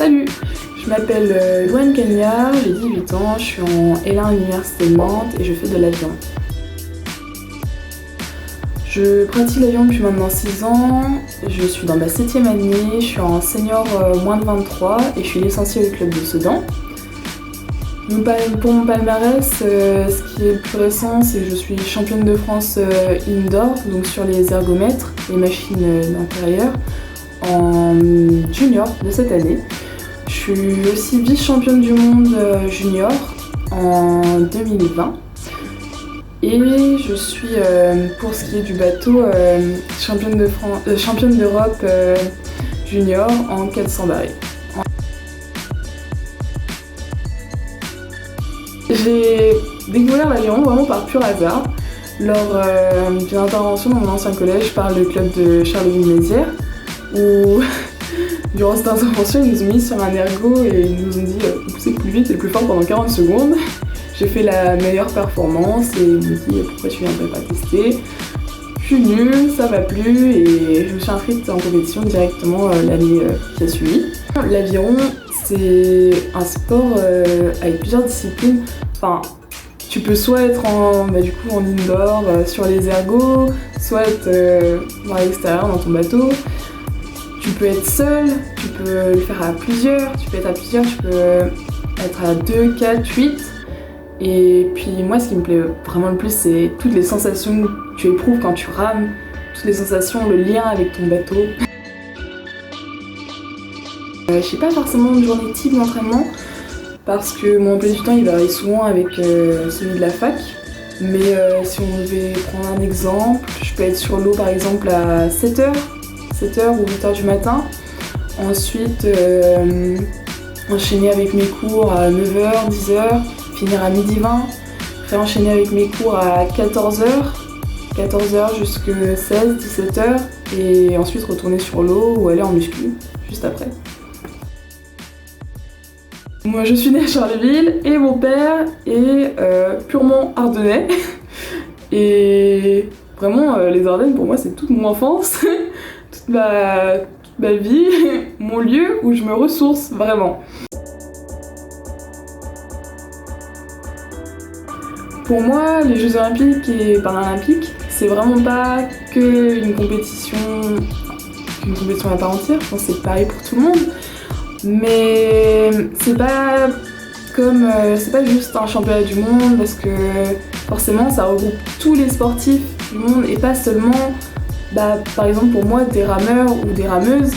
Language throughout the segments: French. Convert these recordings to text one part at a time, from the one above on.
Salut, je m'appelle Louane Cagnard, j'ai 18 ans, je suis en L1 à l'Université de Nantes et je fais de l'avion. Je pratique l'avion depuis maintenant 6 ans, je suis dans ma 7e année, je suis en senior moins de 23 et je suis licenciée au club de Sedan. Pour mon palmarès, ce qui est le plus récent, c'est que je suis championne de France indoor, donc sur les ergomètres, les machines d'intérieur, en junior de cette année. Je suis aussi vice-championne du monde junior en 2020. Et je suis, pour ce qui est du bateau, championne d'Europe junior en 400 barils. J'ai découvert l'aviron vraiment par pur hasard lors d'une intervention dans mon ancien collège par le club de Charleville-Mézières où durant cette intervention ils nous ont mis sur un ergo et ils nous ont dit vous poussez plus vite et plus fort pendant 40 secondes. J'ai fait la meilleure performance et ils m'ont dit pourquoi tu viendrais pas tester. Je suis nulle, ça m'a plu et je me suis inscrite en compétition directement l'année qui a suivi. L'aviron c'est un sport avec plusieurs disciplines. Enfin, tu peux soit être en indoor sur les ergots, soit être dans l'extérieur dans ton bateau. Tu peux être seul, tu peux le faire à plusieurs, tu peux être à 2, 4, 8. Et puis moi ce qui me plaît vraiment le plus c'est toutes les sensations que tu éprouves quand tu rames, toutes les sensations, le lien avec ton bateau. Je sais pas forcément une journée type d'entraînement parce que mon emploi du temps il varie souvent avec celui de la fac. Mais si on devait prendre un exemple, je peux être sur l'eau par exemple à 7h ou 8h du matin. Ensuite enchaîner avec mes cours à 9h, 10h, finir à 12h20, réenchaîner avec mes cours à 14h jusqu'à 16, 17h et ensuite retourner sur l'eau ou aller en muscu juste après. Moi je suis née à Charleville et mon père est purement ardennais et vraiment les Ardennes pour moi c'est toute mon enfance, toute ma vie, mon lieu où je me ressource vraiment. Pour moi les Jeux Olympiques et Paralympiques c'est vraiment pas qu'une compétition à part entière, je pense que c'est pareil pour tout le monde. Mais c'est pas juste un championnat du monde parce que forcément ça regroupe tous les sportifs du monde et pas seulement par exemple pour moi des rameurs ou des rameuses.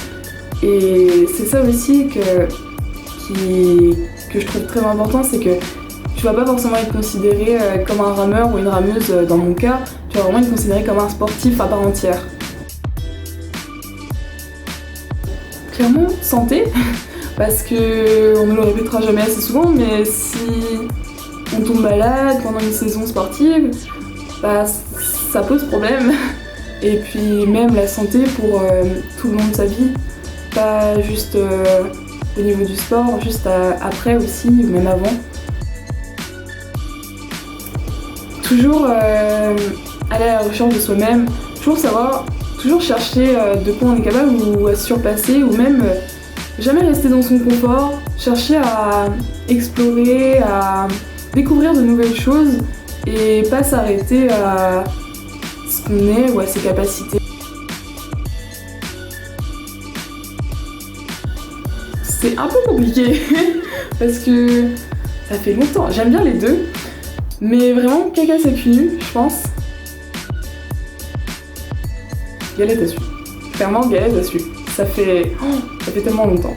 Et c'est ça aussi que je trouve très important, c'est que tu vas pas forcément être considéré comme un rameur ou une rameuse dans mon cas, tu vas vraiment être considéré comme un sportif à part entière. Clairement, santé, parce qu'on ne le répétera jamais assez souvent, mais si on tombe malade pendant une saison sportive, ça pose problème. Et puis même la santé pour tout le long de sa vie, pas juste au niveau du sport, juste après aussi, ou même avant. Toujours aller à la recherche de soi-même, toujours chercher de quoi on est capable ou à se surpasser ou même jamais rester dans son confort, chercher à explorer, à découvrir de nouvelles choses et pas s'arrêter à ce qu'on est ou à ses capacités. C'est un peu compliqué parce que ça fait longtemps, j'aime bien les deux, mais vraiment caca sec nu, je pense. Galette à suivre. Clairement, galette à suivre. Ça fait tellement longtemps.